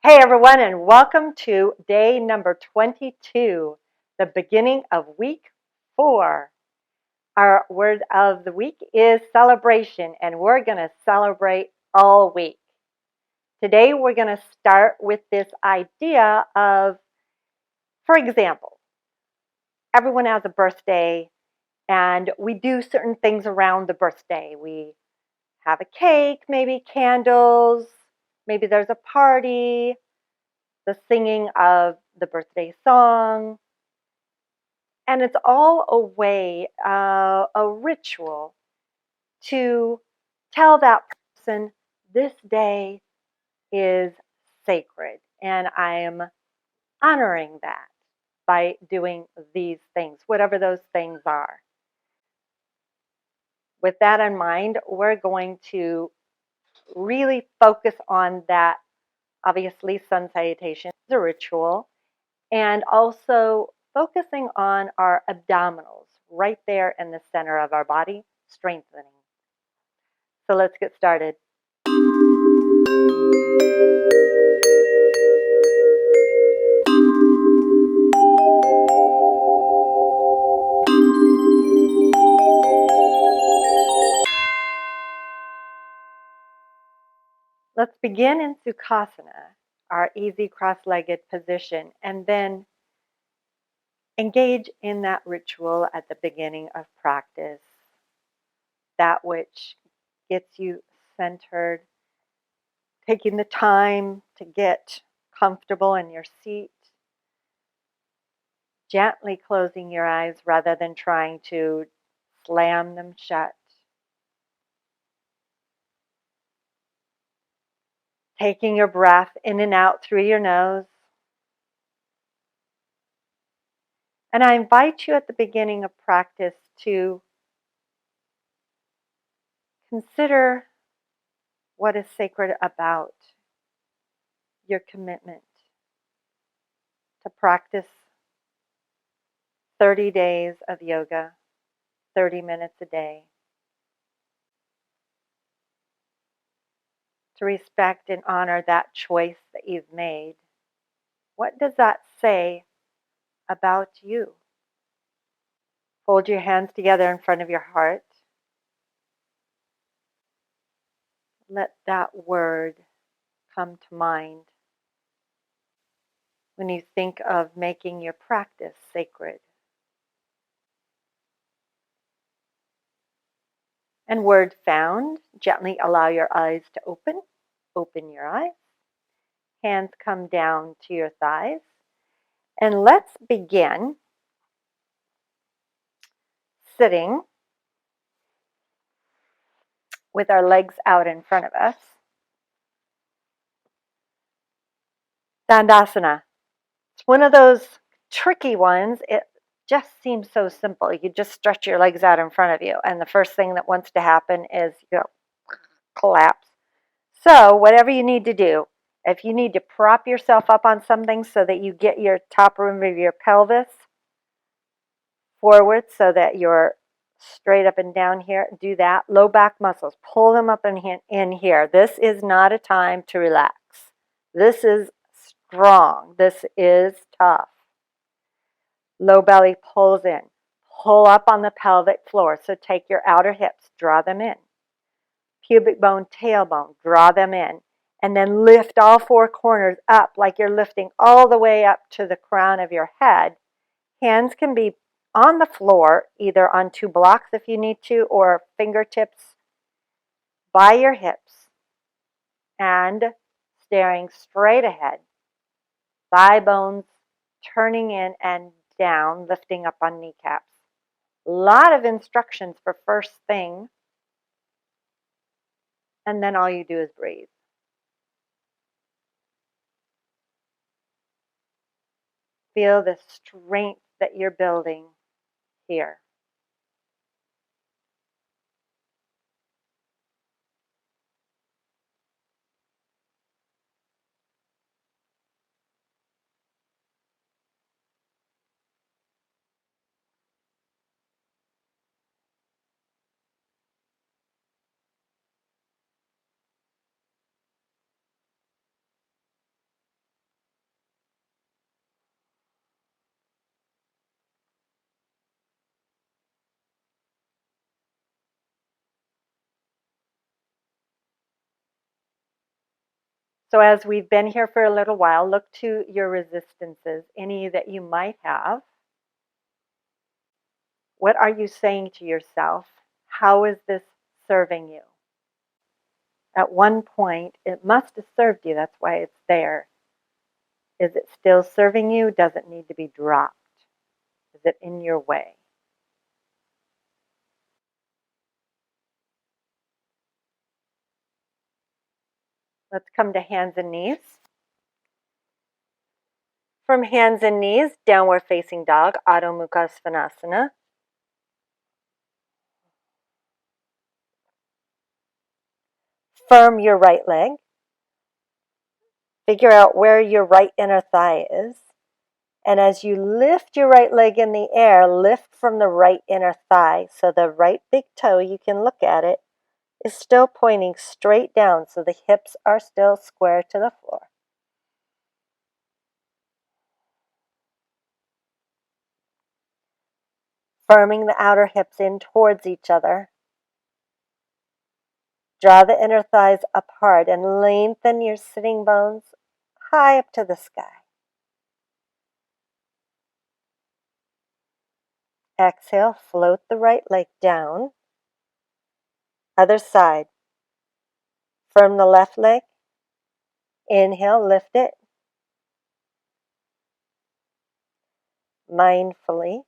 Hey everyone, and welcome to day number 22, the beginning of week 4. Our word of the week is celebration, and we're going to celebrate all week. Today we're going to start with this idea of, for example, everyone has a birthday, and we do certain things around the birthday. We have a cake, maybe candles, maybe there's a party, the singing of the birthday song. And it's all a way, a ritual to tell that person this day is sacred. And I am honoring that by doing these things, whatever those things are. With that in mind, we're going to really focus on that. Obviously, sun salutation is a ritual. And also focusing on our abdominals right there in the center of our body, strengthening. So let's get started. Let's begin in Sukhasana, our easy cross-legged position, and then engage in that ritual at the beginning of practice, that which gets you centered, taking the time to get comfortable in your seat, gently closing your eyes rather than trying to slam them shut. Taking your breath in and out through your nose. And I invite you at the beginning of practice to consider what is sacred about your commitment to practice 30 days of yoga, 30 minutes a day. To respect and honor that choice that you've made. What does that say about you? Hold your hands together in front of your heart. Let that word come to mind when you think of making your practice sacred. And word found, gently allow your eyes to open. Open your eyes. Hands come down to your thighs. And let's begin sitting with our legs out in front of us. Dandasana. It's one of those tricky ones. It just seems so simple. You just stretch your legs out in front of you, and the first thing that wants to happen is you collapse. So whatever you need to do, if you need to prop yourself up on something so that you get your top rim of your pelvis forward so that you're straight up and down here, do that. Low back muscles, pull them up in here. This is not a time to relax. This is strong. This is tough. Low belly pulls in. Pull up on the pelvic floor. So take your outer hips, draw them in. Pubic bone, tailbone, draw them in. And then lift all four corners up like you're lifting all the way up to the crown of your head. Hands can be on the floor, either on two blocks if you need to, or fingertips by your hips and staring straight ahead. Thigh bones turning in and down, lifting up on kneecaps. A lot of instructions for first thing, and then all you do is breathe. Feel the strength that you're building here. So as we've been here for a little while, look to your resistances, any that you might have. What are you saying to yourself? How is this serving you? At one point, it must have served you. That's why it's there. Is it still serving you? Does it need to be dropped? Is it in your way? Let's come to hands and knees. From hands and knees, downward facing dog, Adho Mukha Svanasana. Firm your right leg. Figure out where your right inner thigh is. And as you lift your right leg in the air, lift from the right inner thigh. So the right big toe, you can look at it, is still pointing straight down. So the hips are still square to the floor. Firming the outer hips in towards each other. Draw the inner thighs apart and lengthen your sitting bones high up to the sky. Exhale, float the right leg down. Other side. Firm the left leg. Inhale, lift it. Mindfully.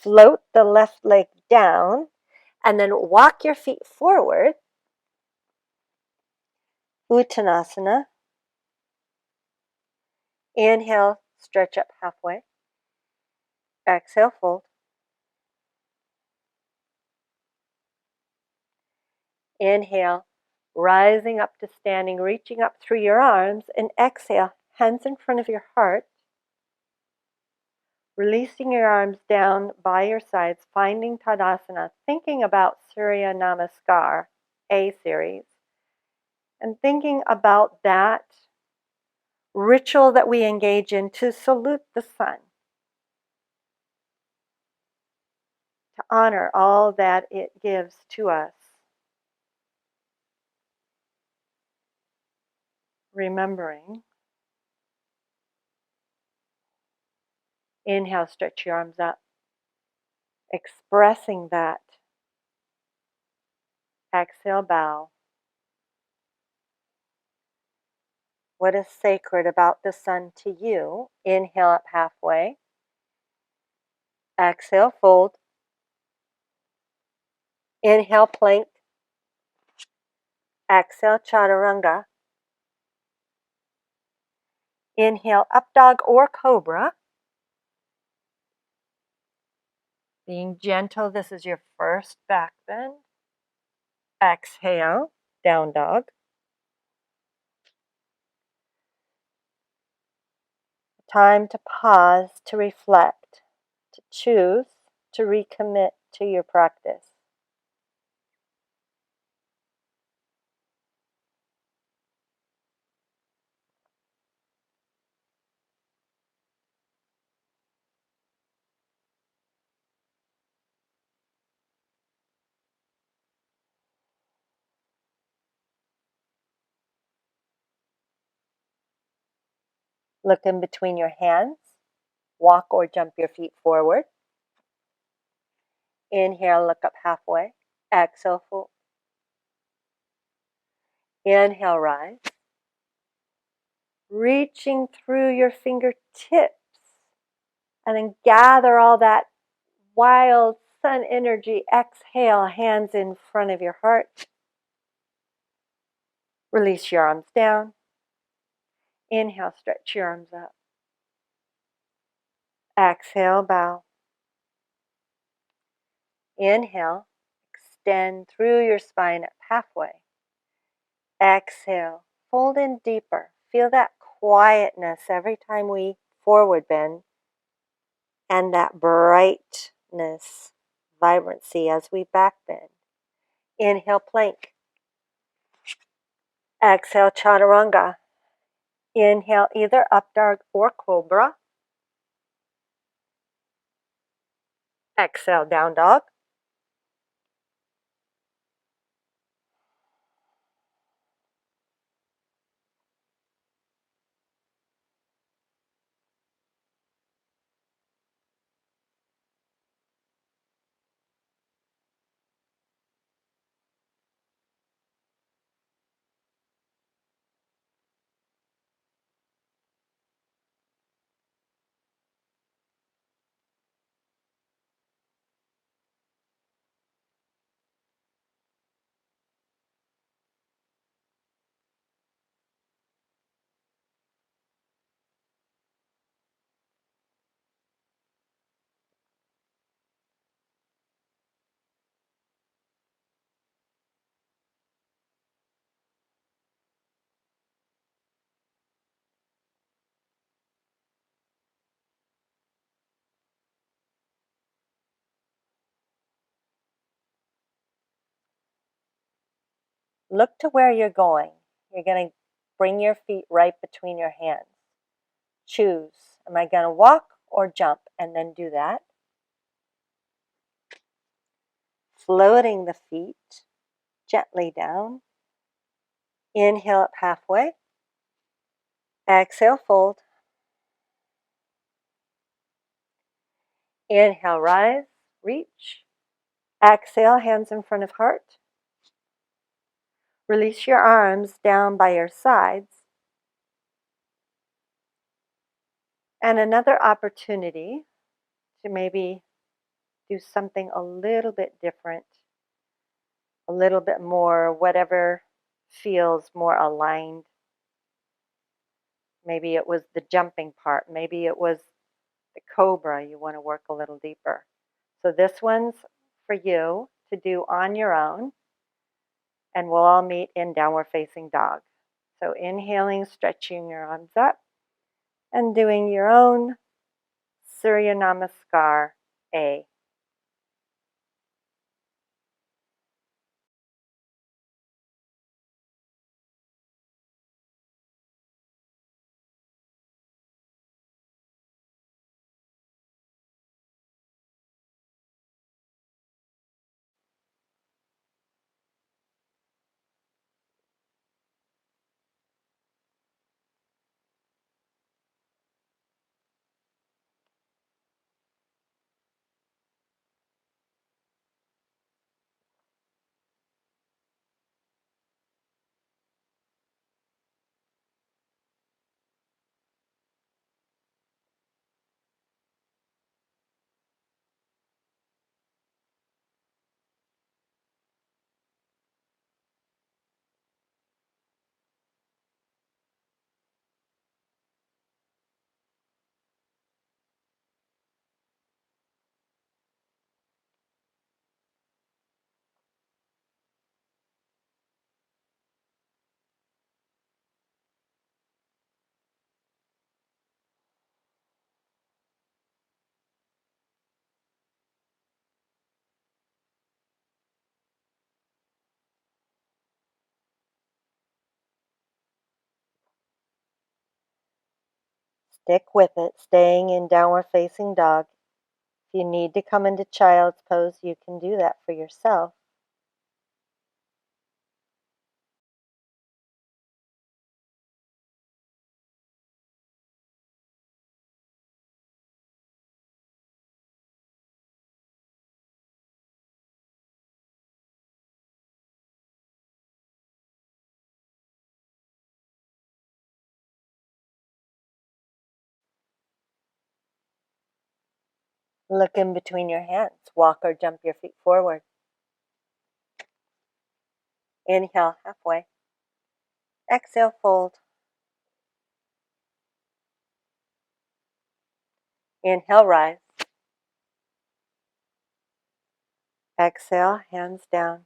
Float the left leg down and then walk your feet forward. Uttanasana. Inhale, stretch up halfway. Exhale, fold. Inhale, rising up to standing, reaching up through your arms, and exhale, hands in front of your heart. Releasing your arms down by your sides, finding Tadasana, thinking about Surya Namaskar, A series, and thinking about that ritual that we engage in to salute the sun, to honor all that it gives to us. Remembering. Inhale, stretch your arms up. Expressing that. Exhale, bow. What is sacred about the sun to you? Inhale up halfway. Exhale, fold. Inhale, plank. Exhale, chaturanga. Inhale, up dog or cobra. Being gentle, this is your first back bend. Exhale, down dog. Time to pause, to reflect, to choose, to recommit to your practice. Look in between your hands. Walk or jump your feet forward. Inhale, look up halfway. Exhale, fold. Inhale, rise. Reaching through your fingertips. And then gather all that wild sun energy. Exhale, hands in front of your heart. Release your arms down. Inhale, stretch your arms up. Exhale, bow. Inhale, extend through your spine up halfway. Exhale, fold in deeper. Feel that quietness every time we forward bend, and that brightness, vibrancy as we back bend. Inhale, plank. Exhale, chaturanga. Inhale, either up dog or cobra. Exhale, down dog. Look to where you're going. You're going to bring your feet right between your hands. Choose. Am I going to walk or jump? And then do that. Floating the feet gently down. Inhale up halfway. Exhale, fold. Inhale, rise, reach. Exhale, hands in front of heart. Release your arms down by your sides. And another opportunity to maybe do something a little bit different, a little bit more, whatever feels more aligned. Maybe it was the jumping part. Maybe it was the cobra. You want to work a little deeper. So this one's for you to do on your own. And we'll all meet in downward facing dog. So inhaling, stretching your arms up, and doing your own Surya Namaskar A. Stick with it, staying in downward facing dog. If you need to come into child's pose, you can do that for yourself. Look in between your hands. Walk or jump your feet forward. Inhale, halfway. Exhale, fold. Inhale, rise. Exhale, hands down.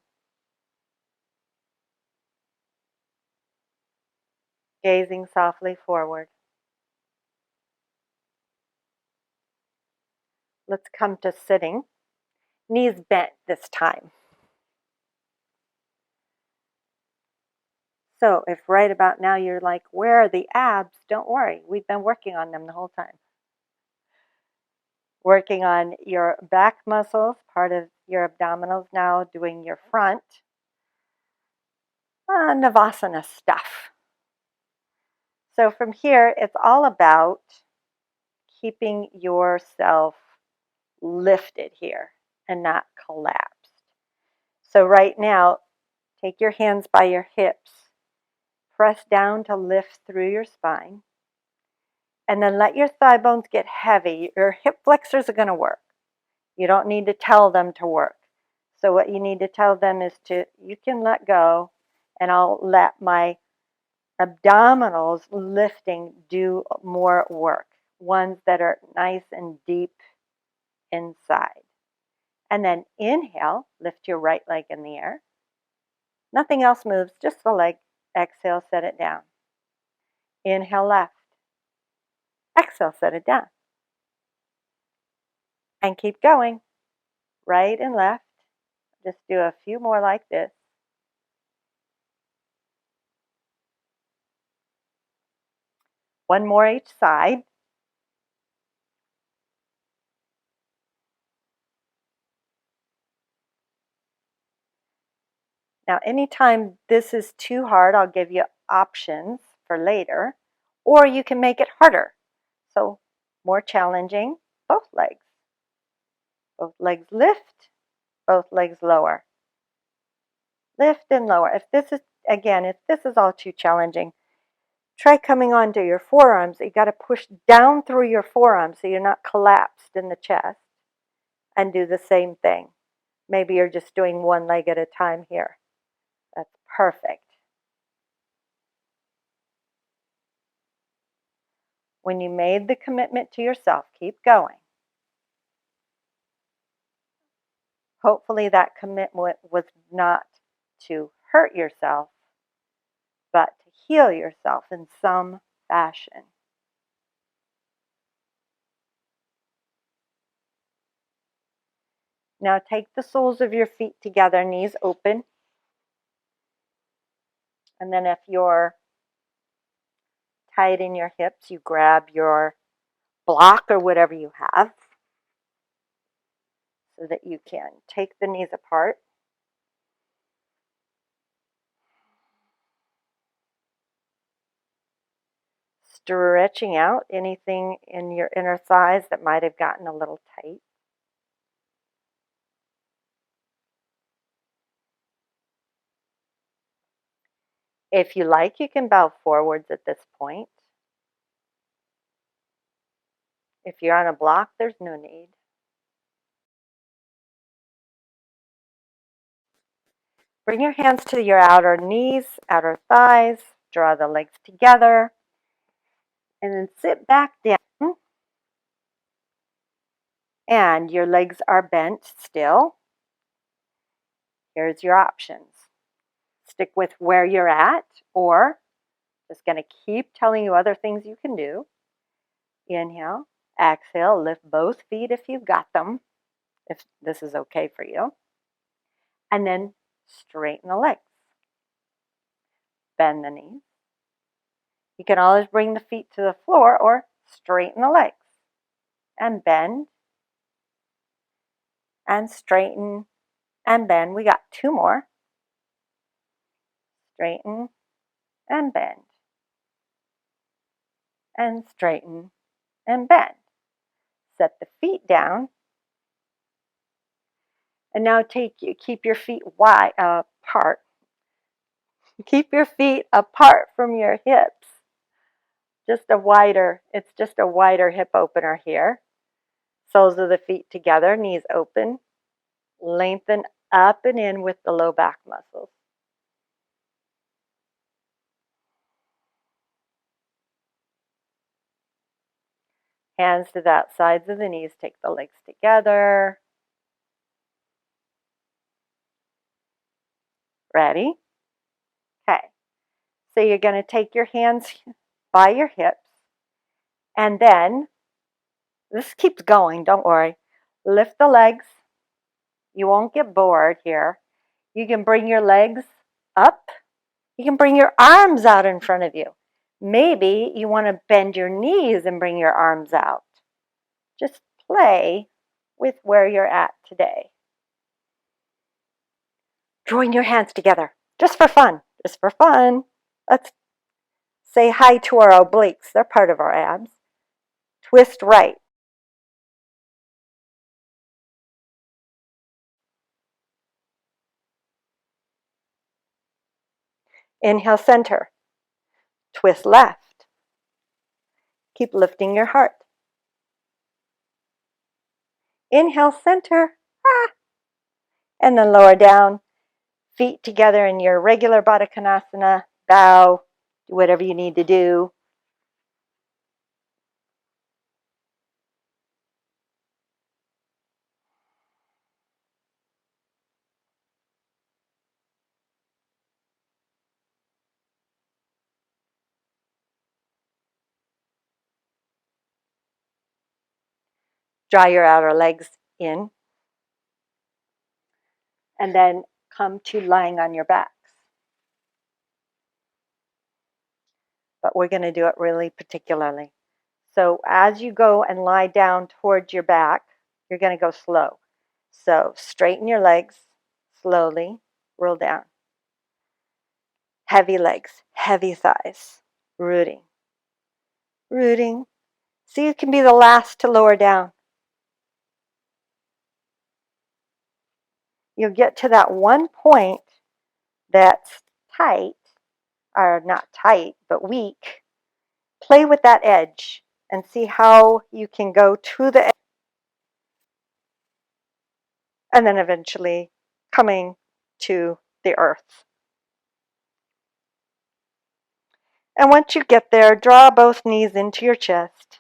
Gazing softly forward. Let's come to sitting. Knees bent this time. So if right about now you're like, where are the abs? Don't worry. We've been working on them the whole time. Working on your back muscles, part of your abdominals now, doing your front. Navasana stuff. So from here, it's all about keeping yourself lifted here and not collapsed. So right now, take your hands by your hips, press down to lift through your spine, and then let your thigh bones get heavy. Your hip flexors are going to work. You don't need to tell them to work. So what you need to tell them is you can let go, and I'll let my abdominals lifting do more work, ones that are nice and deep inside. And then inhale, lift your right leg in the air. Nothing else moves, just the leg. Exhale, set it down. Inhale, left. Exhale, set it down. And keep going, right and left. Just do a few more like this. One more each side. Now, anytime this is too hard, I'll give you options for later, or you can make it harder. So, more challenging, both legs. Both legs lift, both legs lower. Lift and lower. If this is all too challenging, try coming onto your forearms. You got to push down through your forearms so you're not collapsed in the chest, and do the same thing. Maybe you're just doing one leg at a time here. That's perfect. When you made the commitment to yourself, keep going. Hopefully that commitment was not to hurt yourself, but to heal yourself in some fashion. Now take the soles of your feet together, knees open. And then if you're tight in your hips, you grab your block or whatever you have so that you can take the knees apart. Stretching out anything in your inner thighs that might have gotten a little tight. If you like, you can bow forwards at this point. If you're on a block, there's no need. Bring your hands to your outer knees, outer thighs, draw the legs together, and then sit back down. And your legs are bent still. Here's your options. Stick with where you're at, or just going to keep telling you other things you can do. Inhale, exhale, lift both feet if you've got them, if this is okay for you. And then straighten the legs. Bend the knees. You can always bring the feet to the floor or straighten the legs. And bend. And straighten. And bend. We got two more. Straighten. And bend. And straighten. And bend. Set the feet down. And now keep your feet wide apart. Keep your feet apart from your hips. It's just a wider hip opener here. Soles of the feet together, knees open. Lengthen up and in with the low back muscles. Hands to the outsides of the knees, take the legs together. Ready? Okay. So you're going to take your hands by your hips, and then, this keeps going, don't worry. Lift the legs. You won't get bored here. You can bring your legs up You can bring your arms out in front of you. Maybe you want to bend your knees and bring your arms out. Just play with where you're at today. Join your hands together, just for fun. Just for fun. Let's say hi to our obliques. They're part of our abs. Twist right. Inhale, center. Twist left. Keep lifting your heart. Inhale, center. Ah. And then lower down. Feet together in your regular Baddha Konasana. Bow. Do whatever you need to do. Draw your outer legs in. And then come to lying on your backs. But we're going to do it really particularly. So as you go and lie down towards your back, you're going to go slow. So straighten your legs, slowly roll down. Heavy legs, heavy thighs, rooting, rooting. So you can be the last to lower down. You'll get to that one point that's tight, or not tight, but weak. Play with that edge and see how you can go to the edge. And then eventually coming to the earth. And once you get there, draw both knees into your chest.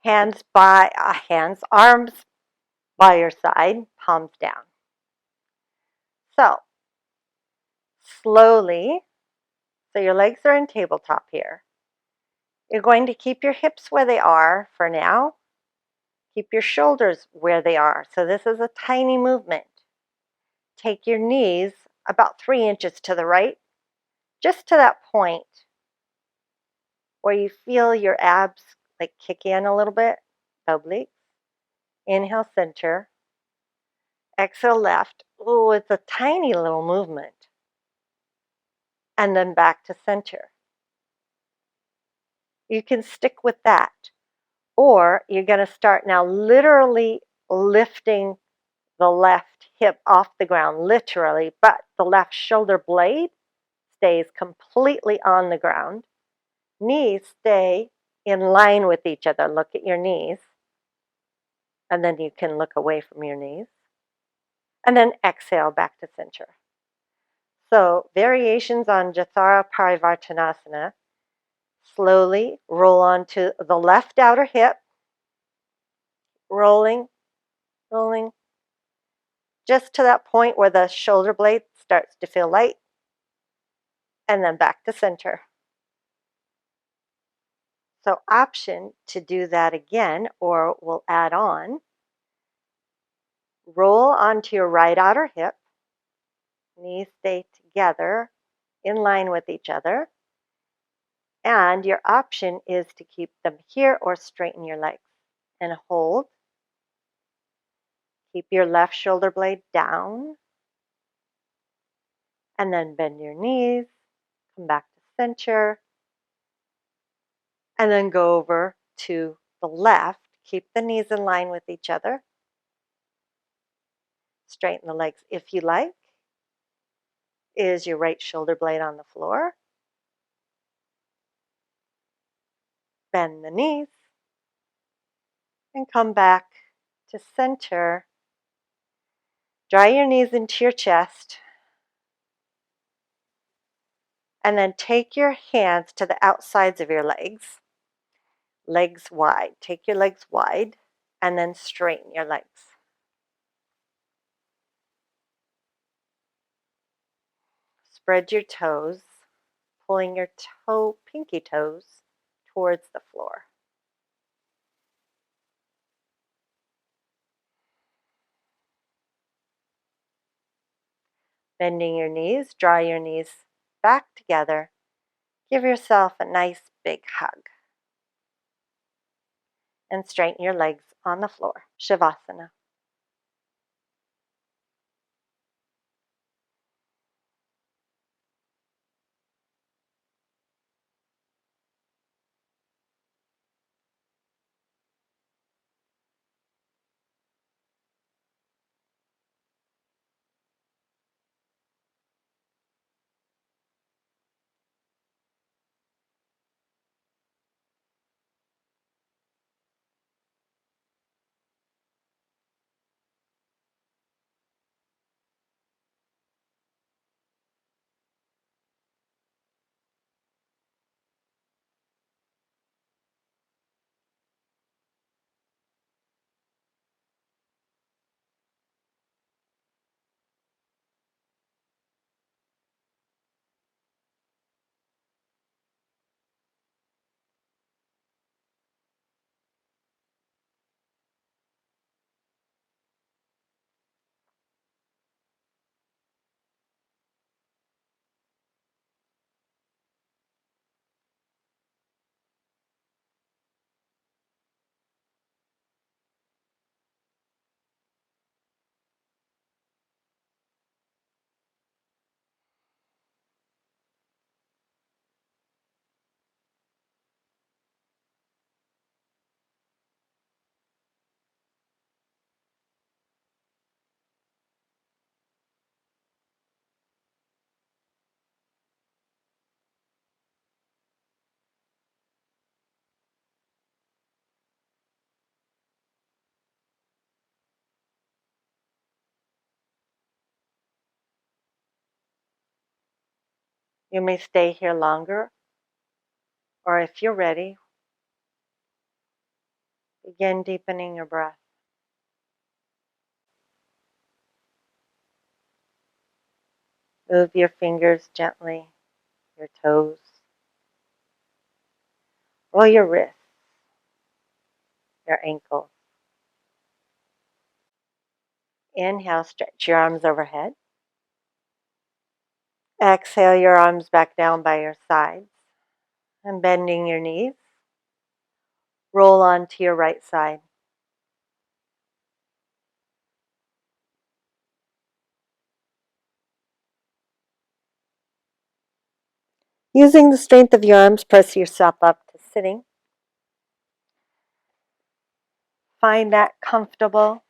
Arms by your side, palms down. So, slowly, so your legs are in tabletop here. You're going to keep your hips where they are for now. Keep your shoulders where they are. So this is a tiny movement. Take your knees about 3 inches to the right, just to that point where you feel your abs like kick in a little bit, obliques. Inhale, center. Exhale, left. Oh, it's a tiny little movement. And then back to center. You can stick with that. Or you're going to start now literally lifting the left hip off the ground, literally, but the left shoulder blade stays completely on the ground. Knees stay in line with each other. Look at your knees. And then you can look away from your knees. And then exhale back to center. So variations on Jathara Parivartanasana. Slowly roll onto the left outer hip. Rolling, rolling. Just to that point where the shoulder blade starts to feel light. And then back to center. So option to do that again, or we'll add on. Roll onto your right outer hip. Knees stay together in line with each other. And your option is to keep them here or straighten your legs. And hold. Keep your left shoulder blade down. And then bend your knees. Come back to center. And then go over to the left. Keep the knees in line with each other. Straighten the legs if you like. Is your right shoulder blade on the floor? Bend the knees. And come back to center. Draw your knees into your chest. And then take your hands to the outsides of your legs. Legs wide. Take your legs wide and then straighten your legs. Spread your toes, pulling your pinky toes towards the floor. Bending your knees, draw your knees back together. Give yourself a nice big hug. And straighten your legs on the floor. Shivasana. You may stay here longer, or if you're ready, begin deepening your breath. Move your fingers gently, your toes, roll your wrists, your ankles. Inhale, stretch your arms overhead. Exhale your arms back down by your sides. And bending your knees, roll onto your right side. Using the strength of your arms, press yourself up to sitting. Find that comfortable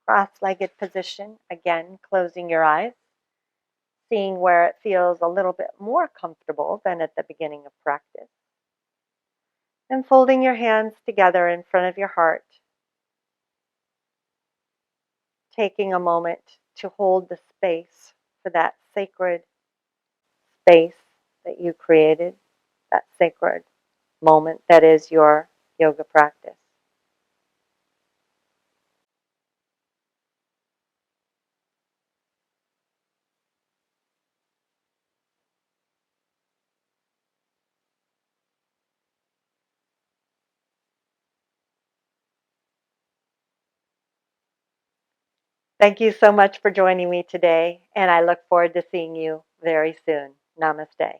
cross-legged position. Again, closing your eyes, seeing where it feels a little bit more comfortable than at the beginning of practice. And folding your hands together in front of your heart, taking a moment to hold the space for that sacred space that you created, that sacred moment that is your yoga practice. Thank you so much for joining me today, and I look forward to seeing you very soon. Namaste.